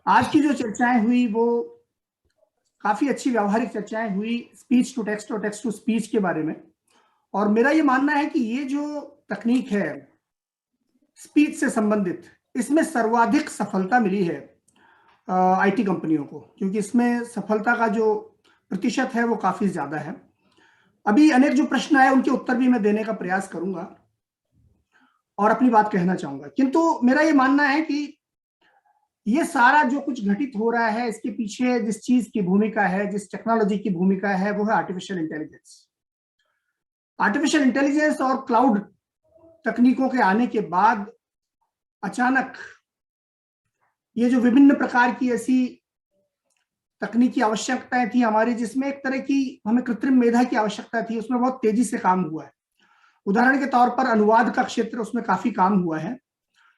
आज की जो चर्चाएं हुई वो काफी अच्छी व्यावहारिक चर्चाएं हुई स्पीच टू टेक्स्ट और टेक्स्ट टू स्पीच के बारे में। और मेरा ये मानना है कि ये जो तकनीक है स्पीच से संबंधित, इसमें सर्वाधिक सफलता मिली है आईटी कंपनियों को, क्योंकि इसमें सफलता का जो प्रतिशत है वो काफी ज्यादा है। अभी अनेक जो प्रश्न आए उनके उत्तर भी मैं देने का प्रयास करूंगा और अपनी बात कहना चाहूंगा, किंतु मेरा ये मानना है कि ये सारा जो कुछ घटित हो रहा है इसके पीछे जिस चीज की भूमिका है, जिस टेक्नोलॉजी की भूमिका है, वो है आर्टिफिशियल इंटेलिजेंस। आर्टिफिशियल इंटेलिजेंस और क्लाउड तकनीकों के आने के बाद अचानक ये जो विभिन्न प्रकार की ऐसी तकनीकी आवश्यकताएं थी हमारी, जिसमें एक तरह की हमें कृत्रिम मेधा की आवश्यकता थी, उसमें बहुत तेजी से काम हुआ है। उदाहरण के तौर पर अनुवाद का क्षेत्र, उसमें काफी काम हुआ है,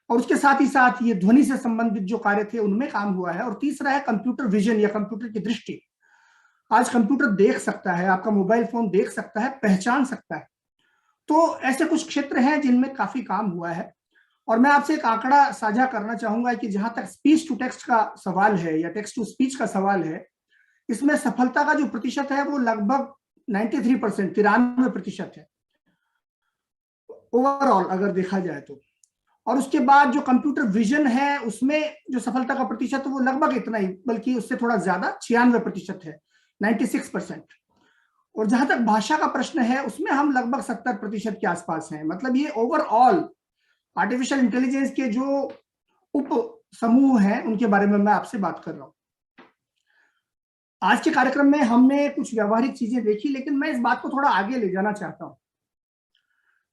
और उसके साथ ही साथ ये ध्वनि से संबंधित जो कार्य थे उनमें काम हुआ है। और तीसरा है कंप्यूटर विजन या कंप्यूटर की दृष्टि। आज कंप्यूटर देख सकता है, आपका मोबाइल फोन देख सकता है, पहचान सकता है। तो ऐसे कुछ क्षेत्र हैं जिनमें काफी काम हुआ है। और मैं आपसे एक आंकड़ा साझा करना चाहूंगा कि जहां तक स्पीच टू टेक्स्ट का सवाल है या टेक्स्ट टू स्पीच का सवाल है, इसमें सफलता का जो प्रतिशत है वो लगभग 93%, 93% है ओवरऑल अगर देखा जाए तो। और उसके बाद जो कंप्यूटर विजन है उसमें जो सफलता का प्रतिशत है वो लगभग इतना ही, बल्कि उससे थोड़ा ज्यादा 96% है, 96%। और जहां तक भाषा का प्रश्न है उसमें हम लगभग 70% के आसपास हैं। मतलब ये ओवरऑल आर्टिफिशियल इंटेलिजेंस के जो उप समूह हैं उनके बारे में मैं आपसे बात कर रहा हूं। आज के कार्यक्रम में हमने कुछ व्यवहारिक चीजें देखी, लेकिन मैं इस बात को थोड़ा आगे ले जाना चाहता हूं,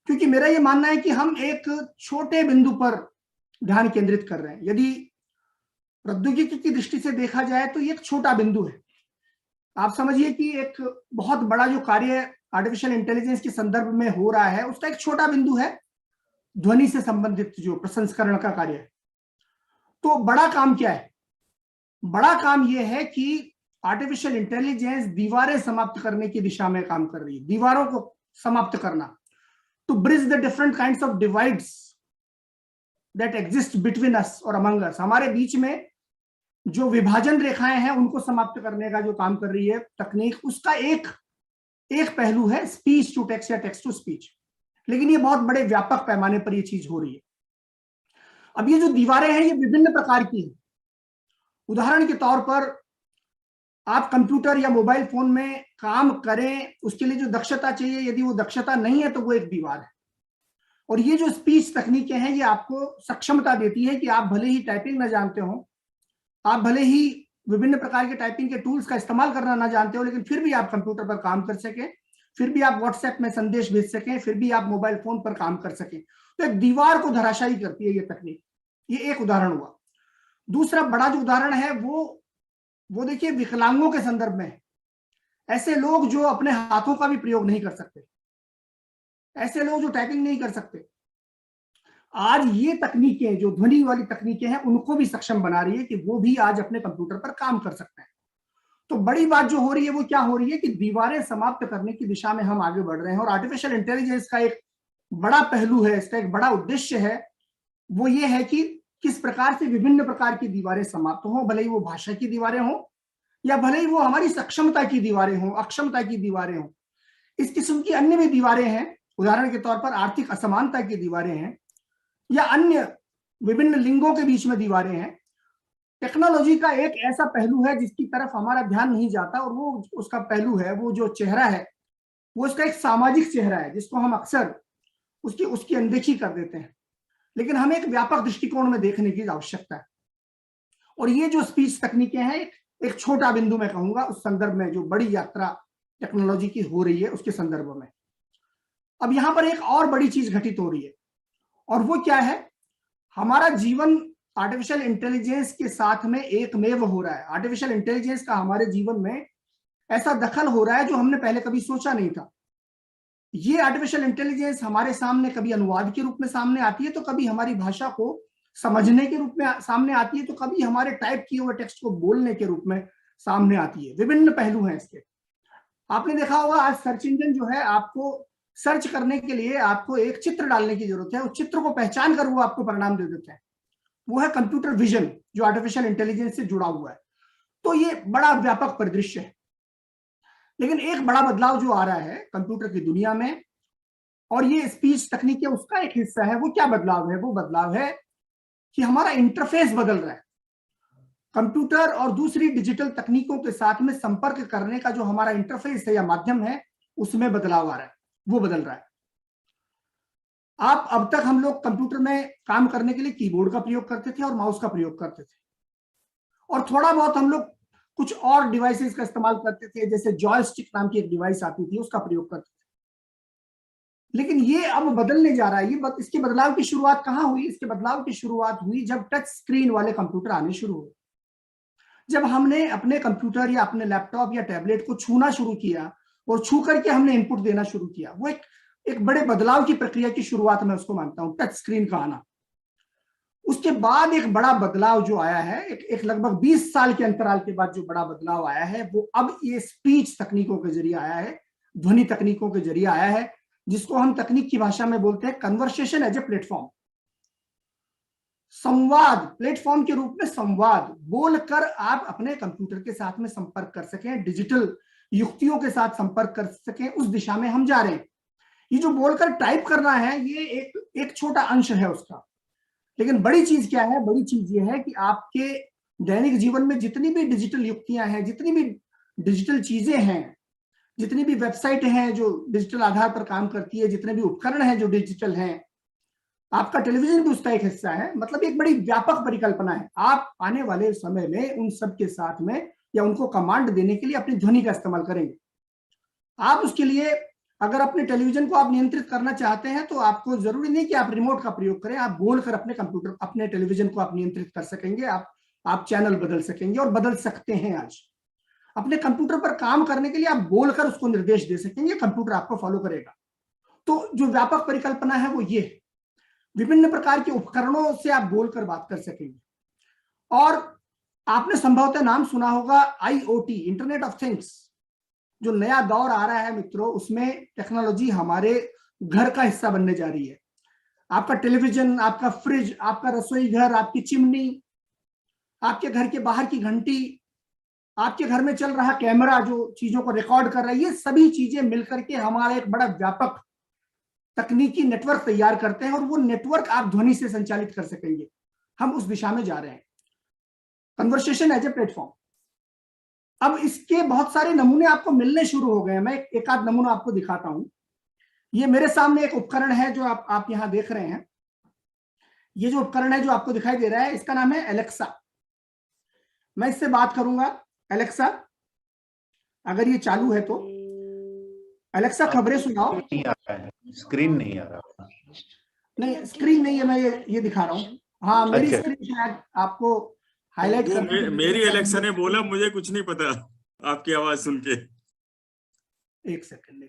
क्योंकि मेरा यह मानना है कि हम एक छोटे बिंदु पर ध्यान केंद्रित कर रहे हैं। यदि प्रौद्योगिकी की दृष्टि से देखा जाए तो ये एक छोटा बिंदु है। आप समझिए कि एक बहुत बड़ा जो कार्य आर्टिफिशियल इंटेलिजेंस के संदर्भ में हो रहा है उसका एक छोटा बिंदु है ध्वनि से संबंधित जो प्रसंस्करण का कार्य है। तो बड़ा काम क्या है? बड़ा काम यह है कि आर्टिफिशियल इंटेलिजेंस दीवारें समाप्त करने की दिशा में काम कर रही है, दीवारों को समाप्त करना, to bridge the different kinds of divides that exist between us और अमंग अस। हमारे बीच में जो विभाजन रेखाएं हैं उनको समाप्त करने का जो काम कर रही है तकनीक, उसका एक पहलू है स्पीच टू टेक्स्ट या टेक्स्ट टू स्पीच। लेकिन ये बहुत बड़े व्यापक पैमाने पर ये चीज हो रही है। अब ये जो दीवारें हैं ये विभिन्न प्रकार की हैं। उदाहरण के तौर पर आप कंप्यूटर या मोबाइल फोन में काम करें, उसके लिए जो दक्षता चाहिए, यदि वो दक्षता नहीं है तो वो एक दीवार है। और ये जो स्पीच तकनीकें हैं ये आपको सक्षमता देती है कि आप भले ही टाइपिंग ना जानते हो, आप भले ही विभिन्न प्रकार के टाइपिंग के टूल्स का इस्तेमाल करना ना जानते हो, लेकिन फिर भी आप कंप्यूटर पर काम कर सकें, फिर भी आप व्हाट्सएप में संदेश भेज सकें, फिर भी आप मोबाइल फोन पर काम कर सकें। तो एक दीवार को धराशायी करती है ये तकनीक। ये एक उदाहरण हुआ। दूसरा बड़ा जो उदाहरण है वो देखिए विकलांगों के संदर्भ में है। ऐसे लोग जो अपने हाथों का भी प्रयोग नहीं कर सकते, ऐसे लोग जो टाइपिंग नहीं कर सकते, आज ये तकनीकें जो ध्वनि वाली तकनीकें हैं उनको भी सक्षम बना रही है कि वो भी आज अपने कंप्यूटर पर काम कर सकते हैं। तो बड़ी बात जो हो रही है वो क्या हो रही है कि दीवारें समाप्त करने की दिशा में हम आगे बढ़ रहे हैं। और आर्टिफिशियल इंटेलिजेंस का एक बड़ा पहलू है, इसका एक बड़ा उद्देश्य है, वो ये है कि किस प्रकार से विभिन्न प्रकार की दीवारें समाप्त हों, भले ही वो भाषा की दीवारें हों या भले ही वो हमारी सक्षमता की दीवारें हों, अक्षमता की दीवारें हों। इस किस्म की अन्य भी दीवारें हैं। उदाहरण के तौर पर आर्थिक असमानता की दीवारें हैं या अन्य विभिन्न लिंगों के बीच में दीवारें हैं। टेक्नोलॉजी का एक ऐसा पहलू है जिसकी तरफ हमारा ध्यान नहीं जाता, और वो उसका पहलू है, वो जो चेहरा है वो उसका एक सामाजिक चेहरा है, जिसको हम अक्सर उसकी अनदेखी कर देते हैं। लेकिन हमें एक व्यापक दृष्टिकोण में देखने की आवश्यकता है। और ये जो स्पीच तकनीकें हैं एक छोटा बिंदु मैं कहूंगा उस संदर्भ में जो बड़ी यात्रा टेक्नोलॉजी की हो रही है उसके संदर्भ में। अब यहां पर एक और बड़ी चीज घटित हो रही है, और वो क्या है? हमारा जीवन आर्टिफिशियल इंटेलिजेंस के साथ में एकमेव हो रहा है। आर्टिफिशियल इंटेलिजेंस का हमारे जीवन में ऐसा दखल हो रहा है जो हमने पहले कभी सोचा नहीं था। ये आर्टिफिशियल इंटेलिजेंस हमारे सामने कभी अनुवाद के रूप में सामने आती है, तो कभी हमारी भाषा को समझने के रूप में सामने आती है, तो कभी हमारे टाइप किए हुए टेक्स्ट को बोलने के रूप में सामने आती है। विभिन्न पहलू हैं इसके। आपने देखा होगा आज सर्च इंजन जो है, आपको सर्च करने के लिए आपको एक चित्र डालने की जरूरत है, उस चित्र को पहचान कर वो आपको परिणाम दे देते हैं। वो है कंप्यूटर विजन, जो आर्टिफिशियल इंटेलिजेंस से जुड़ा हुआ है। तो ये बड़ा व्यापक परिदृश्य है। लेकिन एक बड़ा बदलाव जो आ रहा है कंप्यूटर की दुनिया में, और ये स्पीच तकनीक है उसका एक हिस्सा है, वो क्या बदलाव है? वो बदलाव है कि हमारा इंटरफेस बदल रहा है। कंप्यूटर और दूसरी डिजिटल तकनीकों के साथ में संपर्क करने का जो हमारा इंटरफेस है या माध्यम है, उसमें बदलाव आ रहा है, वो बदल रहा है। आप अब तक हम लोग कंप्यूटर में काम करने के लिए कीबोर्ड का प्रयोग करते थे और माउस का प्रयोग करते थे, और थोड़ा बहुत हम लोग कुछ और डिवाइसेस का इस्तेमाल करते थे, जैसे जॉयस्टिक नाम की एक डिवाइस आती थी, उसका प्रयोग करते थे। लेकिन ये अब बदलने जा रहा है। इसके बदलाव की शुरुआत कहां हुई? इसके बदलाव की शुरुआत हुई जब टच स्क्रीन वाले कंप्यूटर आने शुरू हुए। जब हमने अपने कंप्यूटर या अपने लैपटॉप या टैबलेट को छूना शुरू किया और छू करके हमने इनपुट देना शुरू किया, वो एक बड़े बदलाव की प्रक्रिया की शुरुआत मैं उसको मानता हूं, टच स्क्रीन का आना। उसके बाद एक बड़ा बदलाव जो आया है, एक लगभग 20 साल के अंतराल के बाद जो बड़ा बदलाव आया है, वो अब ये स्पीच तकनीकों के जरिए आया है, ध्वनि तकनीकों के जरिए आया है, जिसको हम तकनीक की भाषा में बोलते हैं कन्वर्सेशन एज ए प्लेटफॉर्म। संवाद प्लेटफॉर्म के रूप में, संवाद बोलकर आप अपने कंप्यूटर के साथ में संपर्क कर सकें, डिजिटल युक्तियों के साथ संपर्क कर सकें, उस दिशा में हम जा रहे हैं। ये जो बोलकर टाइप करना है, ये एक छोटा अंश है उसका। लेकिन बड़ी चीज क्या है? बड़ी चीज ये है कि आपके दैनिक जीवन में जितनी भी डिजिटल युक्तियां हैं, जितनी भी डिजिटल चीजें हैं, जितनी भी वेबसाइट हैं जो डिजिटल आधार पर काम करती है, जितने भी उपकरण हैं जो डिजिटल हैं, आपका टेलीविजन भी उसका एक हिस्सा है। मतलब एक बड़ी व्यापक परिकल्पना है। आप आने वाले समय में उन सब के साथ में या उनको कमांड देने के लिए अपनी ध्वनि का इस्तेमाल करेंगे। आप उसके लिए, अगर अपने टेलीविजन को आप नियंत्रित करना चाहते हैं, तो आपको जरूरी नहीं कि आप रिमोट का प्रयोग करें, आप बोलकर अपने कंप्यूटर, अपने टेलीविजन को आप नियंत्रित कर सकेंगे। आप चैनल बदल सकेंगे, और बदल सकते हैं। आज अपने कंप्यूटर पर काम करने के लिए आप बोलकर उसको निर्देश दे सकेंगे, कंप्यूटर आपको फॉलो करेगा। तो जो व्यापक परिकल्पना है वो ये है। विभिन्न प्रकार के उपकरणों से आप बोलकर बात कर सकेंगे। और आपने संभवतः नाम सुना होगा IoT, इंटरनेट ऑफ थिंग्स। जो नया दौर आ रहा है मित्रों, उसमें टेक्नोलॉजी हमारे घर का हिस्सा बनने जा रही है। आपका टेलीविजन, आपका फ्रिज, आपका रसोई घर, आपकी चिमनी, आपके घर के बाहर की घंटी, आपके घर में चल रहा कैमरा जो चीजों को रिकॉर्ड कर रहा है, ये सभी चीजें मिलकर के हमारा एक बड़ा व्यापक तकनीकी नेटवर्क तैयार करते हैं, और वो नेटवर्क आप ध्वनि से संचालित कर सकेंगे। हम उस दिशा में जा रहे हैं, कन्वर्सेशन एज ए प्लेटफॉर्म। अब इसके बहुत सारे नमूने आपको मिलने शुरू हो गए हैं। मैं एक आध नमूना आपको दिखाता हूं। ये मेरे सामने एक उपकरण है जो आप यहां देख रहे हैं। ये जो उपकरण है जो आपको दिखाई दे रहा है, इसका नाम है एलेक्सा। मैं इससे बात करूंगा, एलेक्सा, अगर ये चालू है तो एलेक्सा खबरें सुनाओ। नहीं आ रहा है, स्क्रीन नहीं आ रहा। नहीं, स्क्रीन नहीं है, मैं ये दिखा रहा हूँ। हाँ, मेरी अच्छा। स्क्रीन शायद आपको हाईलाइट करने मेरी एलेक्सा ने बोला मुझे कुछ नहीं पता आपकी आवाज सुन के। एक सेकंड,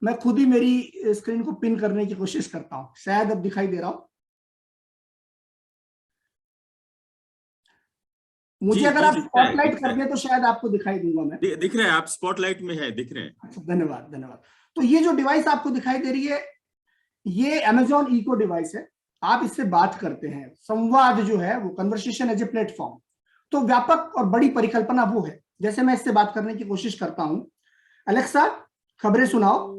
मैं खुद ही मेरी स्क्रीन को पिन करने की कोशिश करता हूं। शायद अब दिखाई दे रहा हूं मुझे। अगर आप स्पॉटलाइट कर दें तो शायद आपको दिखाई दूंगा मैं। दिख रहे हैं आप, स्पॉटलाइट में है, दिख रहे हैं। अच्छा, धन्यवाद। तो ये जो डिवाइस आपको दिखाई दे रही है, ये Amazon Echo डिवाइस है। आप इससे बात करते हैं, संवाद जो है वो कन्वर्सेशन एज ए प्लेटफॉर्म। तो व्यापक और बड़ी परिकल्पना वो है। जैसे मैं इससे बात करने की कोशिश करता हूं, अलेक्सा खबरें सुनाओ।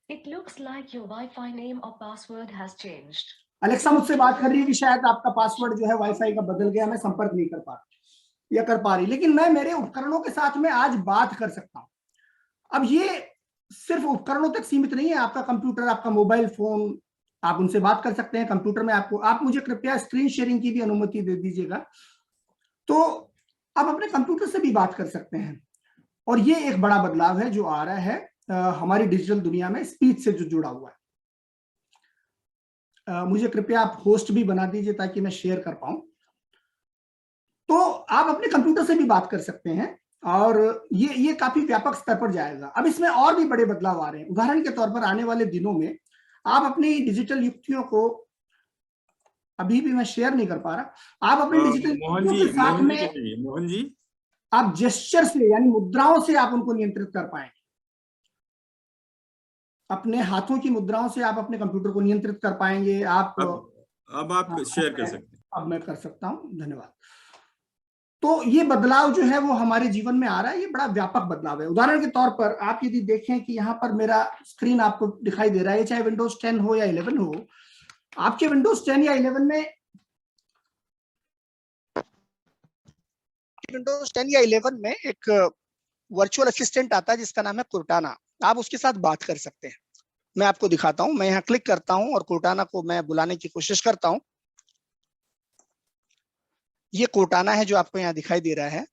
It looks like your Wi-Fi name or password has changed. Alexa मुझसे बात कर रही है कि शायद आपका पासवर्ड जो है वाईफाई का बदल गया, मैं संपर्क नहीं कर पा रहा या कर पा रही। लेकिन मैं मेरे उपकरणों के साथ में आज बात कर सकता हूं। अब ये सिर्फ उपकरणों तक सीमित नहीं है। आपका कंप्यूटर, आपका मोबाइल फोन, आप उनसे बात कर सकते हैं। कंप्यूटर में आप मुझे कृपया स्क्रीन शेयरिंग की भी अनुमति दे दीजिएगा। तो आप अपने कंप्यूटर से भी बात कर सकते हैं। और ये एक बड़ा बदलाव है जो आ रहा है हमारी डिजिटल दुनिया में, स्पीच से जो जुड़ा हुआ है। मुझे कृपया आप होस्ट भी बना दीजिए ताकि मैं शेयर कर पाऊं। तो आप अपने कंप्यूटर से भी बात कर सकते हैं, और ये काफी व्यापक स्तर पर जाएगा। अब इसमें और भी बड़े बदलाव आ रहे हैं। उदाहरण के तौर पर आने वाले दिनों में आप अपनी डिजिटल युक्तियों को, अभी भी मैं शेयर नहीं कर पा रहा, आप अपनी डिजिटल युक्तियों के साथ में मोहन जी, आप जेस्चर से, यानी मुद्राओं से आप उनको नियंत्रित कर पाएंगे। अपने हाथों की मुद्राओं से आप अपने कंप्यूटर को नियंत्रित कर पाएंगे। आप अब आप शेयर कर सकते हैं। अब मैं कर सकता हूं, धन्यवाद। तो ये बदलाव जो है वो हमारे जीवन में आ रहा है, ये बड़ा व्यापक बदलाव है। उदाहरण के तौर पर आप यदि देखें कि यहाँ पर मेरा स्क्रीन आपको दिखाई दे रहा है, चाहे विंडोज 10 हो या 11 हो, आपके विंडोज 10 या 11 में विंडोज 10 या 11 में एक वर्चुअल असिस्टेंट आता है जिसका नाम है कोर्टाना। आप उसके साथ बात कर सकते हैं। मैं आपको दिखाता हूं, मैं यहाँ क्लिक करता हूं और कोर्टाना को मैं बुलाने की कोशिश करता हूं। ये कोर्टाना है जो आपको यहाँ दिखाई दे रहा है।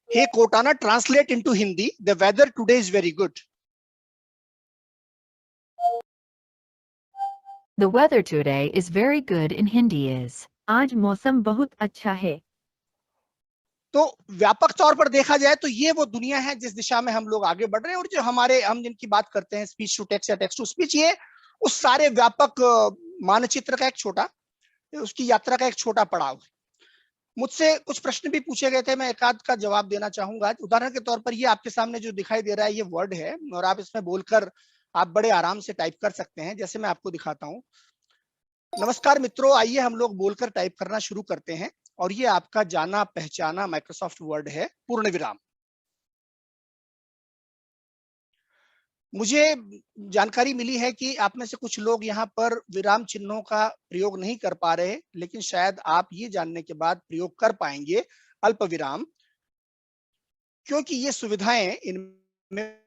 Hey Cortana, translate into Hindi. The weather today is very good. The weather today is very good in Hindi is. आज मौसम बहुत अच्छा है। तो व्यापक तौर पर देखा जाए तो ये वो दुनिया है जिस दिशा में हम लोग आगे बढ़ रहे हैं। और जो हम जिनकी बात करते हैं स्पीच टू टेक्स्ट या टेक्स्ट टू स्पीच, ये उस सारे व्यापक मानचित्र का एक छोटा, उसकी यात्रा का एक छोटा पड़ाव है। मुझसे कुछ प्रश्न भी पूछे गए थे, मैं एक आध का जवाब देना चाहूंगा। उदाहरण के तौर पर ये आपके सामने जो दिखाई दे रहा है ये वर्ड है, और आप इसमें बोलकर आप बड़े आराम से टाइप कर सकते हैं। जैसे मैं आपको दिखाता हूं। नमस्कार मित्रों, आइए हम लोग बोलकर टाइप करना शुरू करते हैं। और ये आपका जाना पहचाना माइक्रोसॉफ्ट वर्ड है, पूर्ण विराम। मुझे जानकारी मिली है कि आप में से कुछ लोग यहाँ पर विराम चिन्हों का प्रयोग नहीं कर पा रहे, लेकिन शायद आप ये जानने के बाद प्रयोग कर पाएंगे अल्प विराम, क्योंकि ये सुविधाएं इनमें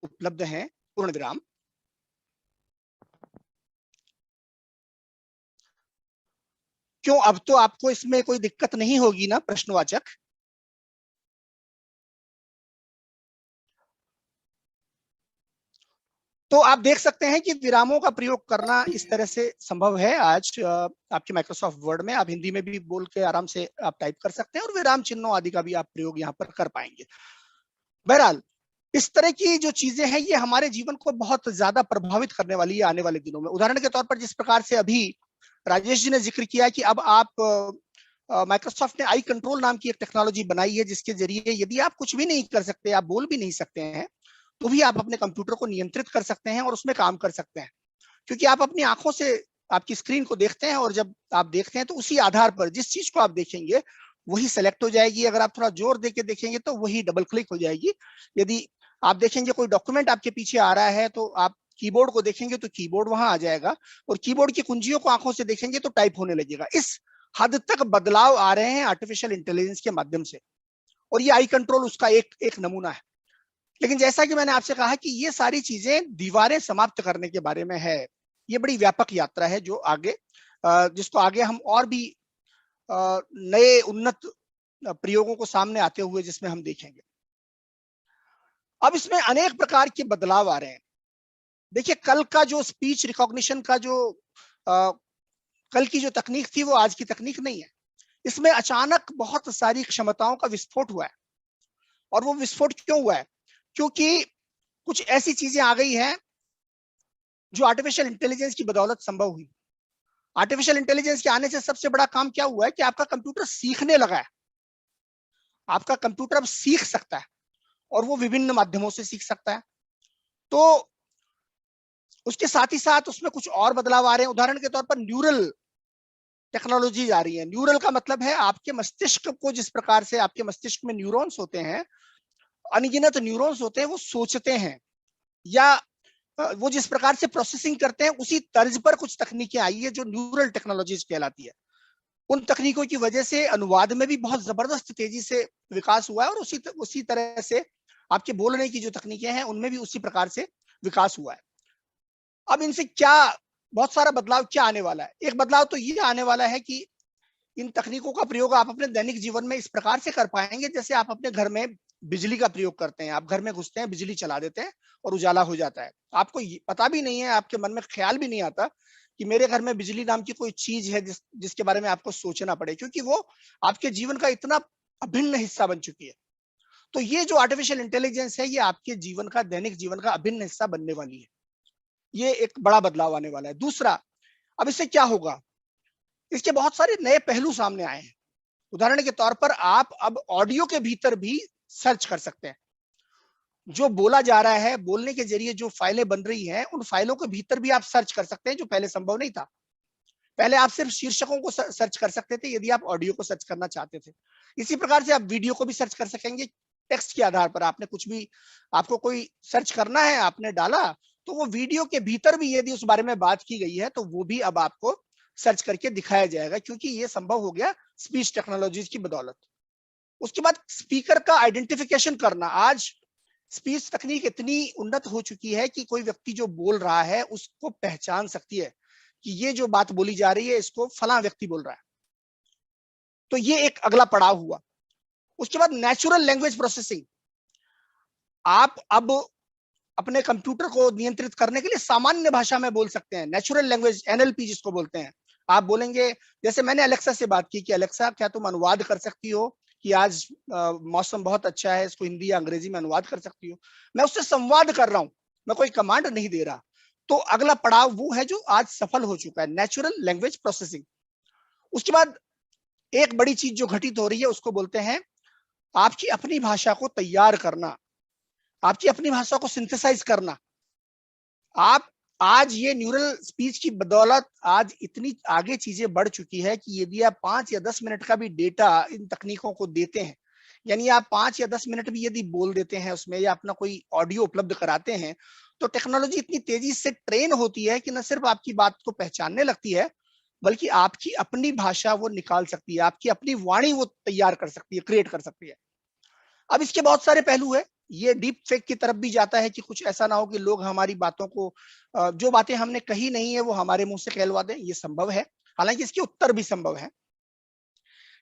उपलब्ध हैं। पूर्ण विराम। क्यों, अब तो आपको इसमें कोई दिक्कत नहीं होगी ना, प्रश्नवाचक? तो आप देख सकते हैं कि विरामों का प्रयोग करना इस तरह से संभव है आज आपके माइक्रोसॉफ्ट वर्ड में। आप हिंदी में भी बोल के आराम से आप टाइप कर सकते हैं और विराम चिन्हों आदि का भी आप प्रयोग यहाँ पर कर पाएंगे। बहरहाल, इस तरह की जो चीजें हैं ये हमारे जीवन को बहुत ज्यादा प्रभावित करने वाली है आने वाले दिनों में। उदाहरण के तौर पर जिस प्रकार से अभी राजेश जी ने जिक्र किया कि अब आप माइक्रोसॉफ्ट ने आई कंट्रोल नाम की एक टेक्नोलॉजी बनाई है, जिसके जरिए यदि आप कुछ भी नहीं कर सकते, आप बोल भी नहीं सकते हैं, तो भी आप अपने कंप्यूटर को नियंत्रित कर सकते हैं और उसमें काम कर सकते हैं। क्योंकि आप अपनी आंखों से आपकी स्क्रीन को देखते हैं, और जब आप देखते हैं तो उसी आधार पर जिस चीज को आप देखेंगे वही सेलेक्ट हो जाएगी। अगर आप थोड़ा जोर देके देखेंगे तो वही डबल क्लिक हो जाएगी। यदि आप देखेंगे कोई डॉक्यूमेंट आपके पीछे आ रहा है तो आप कीबोर्ड को देखेंगे तो कीबोर्ड वहां आ जाएगा, और कीबोर्ड की कुंजियों को आंखों से देखेंगे तो टाइप होने लगेगा। इस हद तक बदलाव आ रहे हैं आर्टिफिशियल इंटेलिजेंस के माध्यम से, और ये आई कंट्रोल उसका एक नमूना है। लेकिन जैसा कि मैंने आपसे कहा कि ये सारी चीजें दीवारें समाप्त करने के बारे में है। ये बड़ी व्यापक यात्रा है जो आगे जिसको आगे हम और भी नए उन्नत प्रयोगों को सामने आते हुए जिसमें हम देखेंगे। अब इसमें अनेक प्रकार के बदलाव आ रहे हैं। देखिए, कल का जो स्पीच रिकॉग्निशन का जो कल की जो तकनीक थी वो आज की तकनीक नहीं है। इसमें अचानक बहुत सारी क्षमताओं का विस्फोट हुआ है। और वो विस्फोट क्यों हुआ है? क्योंकि कुछ ऐसी चीजें आ गई हैं जो आर्टिफिशियल इंटेलिजेंस की बदौलत संभव हुई। आर्टिफिशियल इंटेलिजेंस के आने से सबसे बड़ा काम क्या हुआ है कि आपका कंप्यूटर सीखने लगा है। आपका कंप्यूटर अब सीख सकता है, और वो विभिन्न माध्यमों से सीख सकता है। तो उसके साथ ही साथ उसमें कुछ और बदलाव आ रहे हैं। उदाहरण के तौर पर न्यूरल टेक्नोलॉजी आ रही है। न्यूरल का मतलब है आपके मस्तिष्क को, जिस प्रकार से आपके मस्तिष्क में न्यूरॉन्स होते हैं, अनगिनत न्यूरॉन्स होते हैं, वो सोचते हैं या वो जिस प्रकार से प्रोसेसिंग करते हैं, उसी तर्ज पर कुछ तकनीकें आई है जो न्यूरल टेक्नोलॉजीज कहलाती है। उन तकनीकों की वजह से अनुवाद में भी बहुत जबरदस्त तेजी से विकास हुआ है, और उसी तरह से आपके बोलने की जो तकनीकें हैं उनमें भी उसी प्रकार से विकास हुआ है। अब इनसे क्या बहुत सारा बदलाव क्या आने वाला है? एक बदलाव तो ये आने वाला है कि इन तकनीकों का प्रयोग आप अपने दैनिक जीवन में इस प्रकार से कर पाएंगे जैसे आप अपने घर में बिजली का प्रयोग करते हैं। आप घर में घुसते हैं, बिजली चला देते हैं और उजाला हो जाता है। आपको पता भी नहीं है, आपके मन में ख्याल भी नहीं आता कि मेरे घर में बिजली नाम की कोई चीज है जिसके बारे में आपको सोचना पड़े, क्योंकि वो आपके जीवन का इतना अभिन्न हिस्सा बन चुकी है। तो ये जो आर्टिफिशियल इंटेलिजेंस है, ये आपके जीवन का, दैनिक जीवन का अभिन्न हिस्सा बनने वाली है। ये एक बड़ा बदलाव आने वाला है। दूसरा, अब इससे क्या होगा? इसके बहुत सारे नए पहलू सामने आए हैं। उदाहरण के तौर पर आप अब ऑडियो के भीतर भी सर्च कर सकते हैं। जो बोला जा रहा है, बोलने के जरिए जो फाइलें बन रही हैं, उन फाइलों के भीतर भी आप सर्च कर सकते हैं, जो पहले संभव नहीं था। पहले आप सिर्फ शीर्षकों को सर्च कर सकते थे यदि आप ऑडियो को सर्च करना चाहते थे। इसी प्रकार से आप वीडियो को भी सर्च कर सकेंगे। टेक्स्ट के आधार पर आपने कुछ भी, आपको कोई सर्च करना है, आपने डाला, तो वो वीडियो के भीतर भी यदि उस बारे में बात की गई है तो वो भी अब आपको सर्च करके दिखाया जाएगा, क्योंकि ये संभव हो गया स्पीच टेक्नोलॉजीज की बदौलत। उसके बाद स्पीकर का आइडेंटिफिकेशन करना। आज स्पीच तकनीक इतनी उन्नत हो चुकी है कि कोई व्यक्ति जो बोल रहा है उसको पहचान सकती है कि ये जो बात बोली जा रही है इसको फलां व्यक्ति बोल रहा है। तो ये एक अगला पड़ाव हुआ। उसके बाद नेचुरल लैंग्वेज प्रोसेसिंग। आप अब अपने कंप्यूटर को नियंत्रित करने के लिए सामान्य भाषा में बोल सकते हैं, नेचुरल लैंग्वेज, एनएलपी जिसको बोलते हैं। आप बोलेंगे, जैसे मैंने अलेक्सा से बात की कि अलेक्सा क्या तुम अनुवाद कर सकती हो कि आज मौसम बहुत अच्छा है, इसको हिंदी या अंग्रेजी में अनुवाद कर सकती हो। मैं उससे संवाद कर रहा हूं, मैं कोई कमांड नहीं दे रहा। तो अगला पड़ाव वो है जो आज सफल हो चुका है, नेचुरल लैंग्वेज प्रोसेसिंग। उसके बाद एक बड़ी चीज जो घटित हो रही है उसको बोलते हैं आपकी अपनी भाषा को तैयार करना, आपकी अपनी भाषा को सिंथेसाइज करना। आप आज ये न्यूरल स्पीच की बदौलत आज इतनी आगे चीजें बढ़ चुकी है कि यदि आप 5 या 10 मिनट का भी डेटा इन तकनीकों को देते हैं, यानी आप 5 या 10 मिनट भी यदि बोल देते हैं उसमें या अपना कोई ऑडियो उपलब्ध कराते हैं, तो टेक्नोलॉजी इतनी तेजी से ट्रेन होती है कि न सिर्फ आपकी बात को पहचानने लगती है, बल्कि आपकी अपनी भाषा वो निकाल सकती है, आपकी अपनी वाणी वो तैयार कर सकती है, क्रिएट कर सकती है। अब इसके बहुत सारे पहलू है। ये डीप फेक की तरफ भी जाता है कि कुछ ऐसा ना हो कि लोग हमारी बातों को, जो बातें हमने कही नहीं है वो हमारे मुंह से कहलवा दें। ये संभव है, हालांकि इसके उत्तर भी संभव है,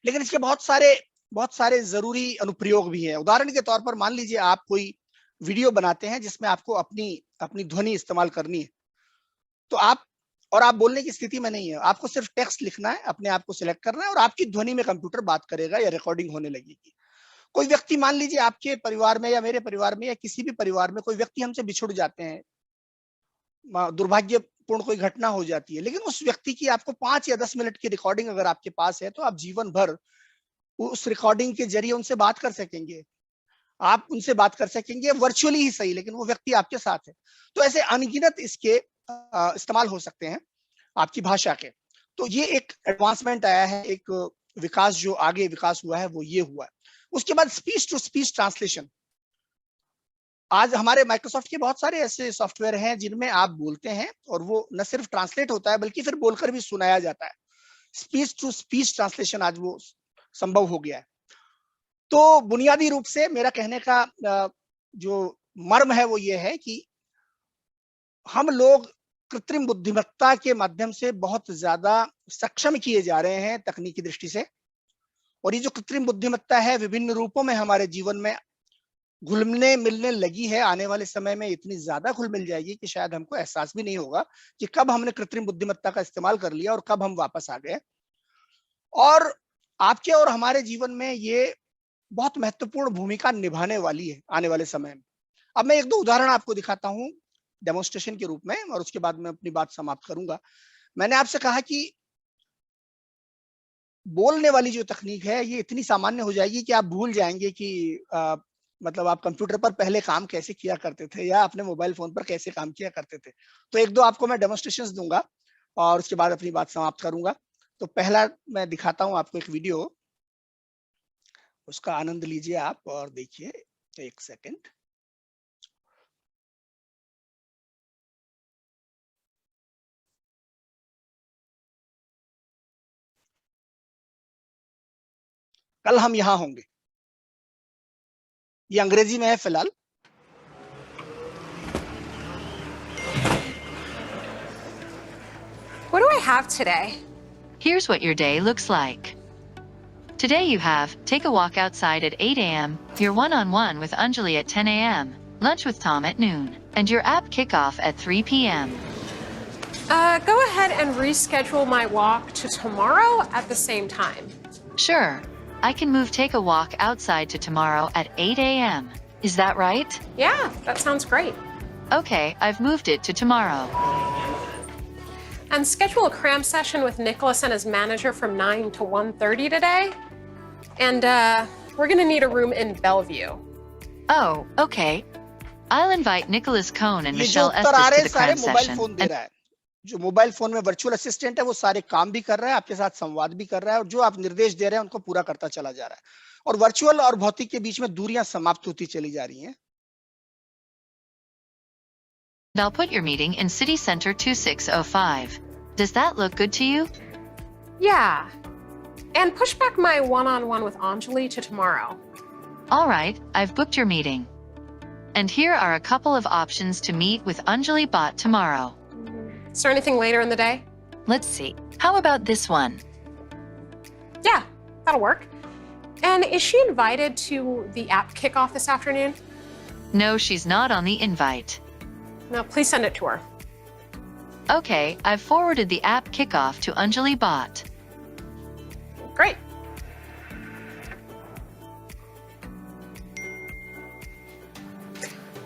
लेकिन इसके बहुत सारे जरूरी अनुप्रयोग भी हैं। उदाहरण के तौर पर मान लीजिए आप कोई वीडियो बनाते हैं जिसमें आपको अपनी ध्वनि इस्तेमाल करनी है, तो आप बोलने की स्थिति में नहीं है, आपको सिर्फ टेक्स्ट लिखना है, अपने आप को सिलेक्ट करना है और आपकी ध्वनि में कंप्यूटर बात करेगा या रिकॉर्डिंग होने लगेगी। कोई व्यक्ति, मान लीजिए आपके परिवार में या मेरे परिवार में या किसी भी परिवार में कोई व्यक्ति हमसे बिछुड़ जाते हैं, दुर्भाग्यपूर्ण कोई घटना हो जाती है, लेकिन उस व्यक्ति की आपको 5 या 10 मिनट की रिकॉर्डिंग अगर आपके पास है तो आप जीवन भर उस रिकॉर्डिंग के जरिए उनसे बात कर सकेंगे। आप उनसे बात कर सकेंगे वर्चुअली ही सही, लेकिन वो व्यक्ति आपके साथ है। तो ऐसे अनगिनत इसके इस्तेमाल हो सकते हैं आपकी भाषा के। तो ये एक एडवांसमेंट आया है, एक विकास जो आगे विकास हुआ है वो ये हुआ है। उसके बाद स्पीच टू स्पीच ट्रांसलेशन। आज हमारे माइक्रोसॉफ्ट के बहुत सारे ऐसे सॉफ्टवेयर हैं जिनमें आप बोलते हैं और वो न सिर्फ ट्रांसलेट होता है बल्कि फिर बोलकर भी सुनाया जाता है। स्पीच टू स्पीच ट्रांसलेशन आज वो संभव हो गया है। तो बुनियादी रूप से मेरा कहने का जो मर्म है वो ये है कि हम लोग कृत्रिम बुद्धिमत्ता के माध्यम से बहुत ज्यादा सक्षम किए जा रहे हैं तकनीकी दृष्टि से, और ये जो कृत्रिम बुद्धिमत्ता है विभिन्न रूपों में हमारे जीवन में घुलने मिलने लगी है। आने वाले समय में इतनी ज्यादा घुल मिल जाएगी कि शायद हमको एहसास भी नहीं होगा कि कब हमने कृत्रिम बुद्धिमत्ता का इस्तेमाल कर लिया और कब हम वापस आ गए। और आपके और हमारे जीवन में ये बहुत महत्वपूर्ण भूमिका निभाने वाली है आने वाले समय में। अब मैं 1-2 उदाहरण आपको दिखाता हूं डेमोन्स्ट्रेशन के रूप में और उसके बाद मैं अपनी बात समाप्त करूंगा। मैंने आपसे कहा कि बोलने वाली जो तकनीक है ये इतनी सामान्य हो जाएगी कि आप भूल जाएंगे कि मतलब आप कंप्यूटर पर पहले काम कैसे किया करते थे या अपने मोबाइल फोन पर कैसे काम किया करते थे। तो 1-2 आपको मैं डेमोन्स्ट्रेशंस दूंगा और उसके बाद अपनी बात समाप्त करूंगा। तो पहला मैं दिखाता हूं आपको एक वीडियो, उसका आनंद लीजिए आप और देखिए। 1 सेकंड। कल हम यहां होंगे, ये अंग्रेजी में है फिलहाल। What do I have today? Here's what your day looks like. Today you have take a walk outside at 8 a.m., your one-on-one with Anjali at 10 a.m., lunch with Tom at noon, and your app kickoff at 3 p.m. Go ahead and reschedule my walk to tomorrow at the same time. Sure. I can move take a walk outside to tomorrow at 8 a.m. Is that right? Yeah, that sounds great. Okay, I've moved it to tomorrow. and schedule a cram session with Nicholas and his manager from 9 to 1:30 today. And we're gonna need a room in Bellevue. Oh, okay. I'll invite Nicholas Cohn and ये जो Michelle उत्तर आ Estes रहे to हैं the सारे cram mobile session. Phone दे रहा है। जो mobile phone में virtual assistant है वो सारे काम भी कर रहा है, आपके साथ संवाद भी कर रहा है, और जो आप निर्देश दे रहे हैं उनको पूरा करता चला जा रहा है, और वर्चुअल और भौतिक के बीच में दूरियां समाप्त होती चली जा रही हैं। And I'll put your meeting in City Center 2605. Does that look good to you? Yeah. And push back my one-on-one with Anjali to tomorrow. All right, I've booked your meeting. And here are a couple of options to meet with Anjali Bhatt tomorrow. Is there anything later in the day? Let's see. How about this one? Yeah, that'll work. And is she invited to the app kickoff this afternoon? No, she's not on the invite. No, please send it to her. Okay, I've forwarded the app kickoff to Anjali Bhatt. Great.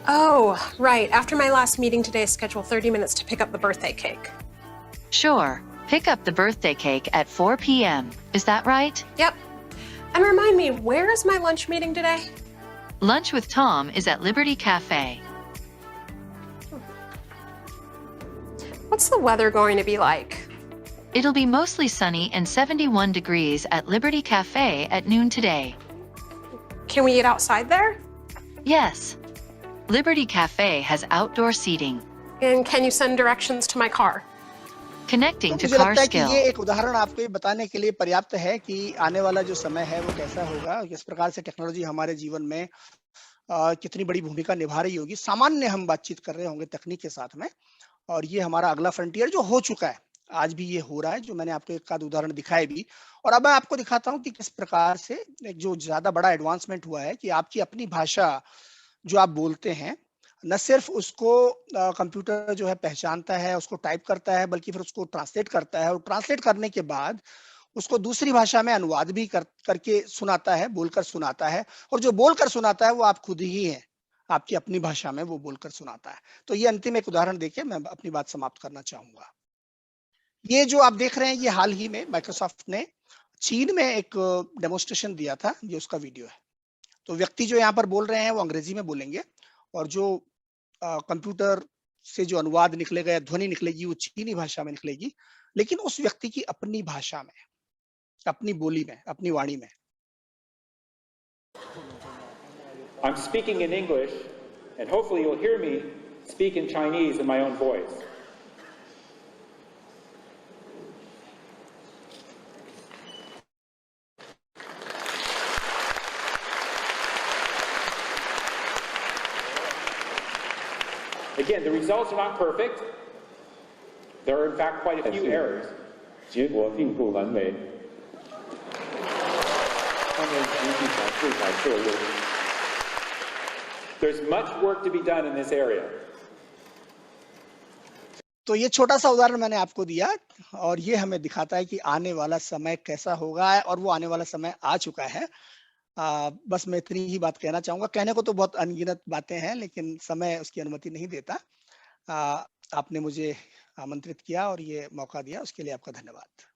Oh, right. After my last meeting today, schedule 30 minutes to pick up the birthday cake. Sure. Pick up the birthday cake at 4 p.m. Is that right? Yep. And remind me, where is my lunch meeting today? Lunch with Tom is at Liberty Cafe. What's the weather going to be like? It'll be mostly sunny and 71 degrees at Liberty Cafe at noon today. Can we eat outside there? Yes. Liberty Cafe has outdoor seating. And can you send directions to my car? Connecting to मुझे लगता है कि CarSkill. ये एक उदाहरण आपको ये बताने के लिए पर्याप्त है कि आने वाला जो समय है वो कैसा होगा, किस प्रकार से टेक्नोलॉजी हमारे जीवन में कितनी बड़ी भूमिका निभा रही होगी। सामान्य हम बातचीत कर रहे होंगे तकनीक के साथ में, और ये हमारा अगला फ्रंटियर जो हो चुका है, आज भी ये हो रहा है, जो मैंने आपको एक आध उदाहरण दिखाए भी। और अब मैं आपको दिखाता हूँ कि किस प्रकार से एक जो ज्यादा बड़ा एडवांसमेंट हुआ है कि आपकी अपनी भाषा जो आप बोलते हैं, न सिर्फ उसको कंप्यूटर जो है पहचानता है, उसको टाइप करता है, बल्कि फिर उसको ट्रांसलेट करता है, और ट्रांसलेट करने के बाद उसको दूसरी भाषा में अनुवाद भी करके सुनाता है, बोलकर सुनाता है, और जो बोलकर सुनाता है वो आप खुद ही हैं, आपकी अपनी भाषा में वो बोलकर सुनाता है। तो ये अंतिम एक उदाहरण देखिए, मैं अपनी बात समाप्त करना चाहूंगा। ये जो आप देख रहे हैं, ये हाल ही में माइक्रोसॉफ्ट ने चीन में एक डेमोन्स्ट्रेशन दिया था, ये उसका वीडियो है। तो व्यक्ति जो यहाँ पर बोल रहे हैं वो अंग्रेजी में बोलेंगे, और जो कंप्यूटर से जो अनुवाद निकलेगा या ध्वनि निकलेगी वो चीनी भाषा में निकलेगी, लेकिन उस व्यक्ति की अपनी भाषा में, अपनी बोली में, अपनी वाणी में। I'm speaking in English, and hopefully you'll hear me speak in Chinese in my own voice. Again, the results are not perfect. There are in fact quite a few errors. 结果并不完美，他们集体反复改错误。 There's much work to be done in this area. तो ये छोटा सा उदाहरण मैंने आपको दिया, और ये हमें दिखाता है कि आने वाला समय कैसा होगा, और वो आने वाला समय आ चुका है। बस मैं इतनी ही बात कहना चाहूंगा। कहने को तो बहुत अनगिनत बातें हैं, लेकिन समय उसकी अनुमति नहीं देता। आपने मुझे आमंत्रित किया और ये मौका दिया, उसके लिए आपका धन्यवाद।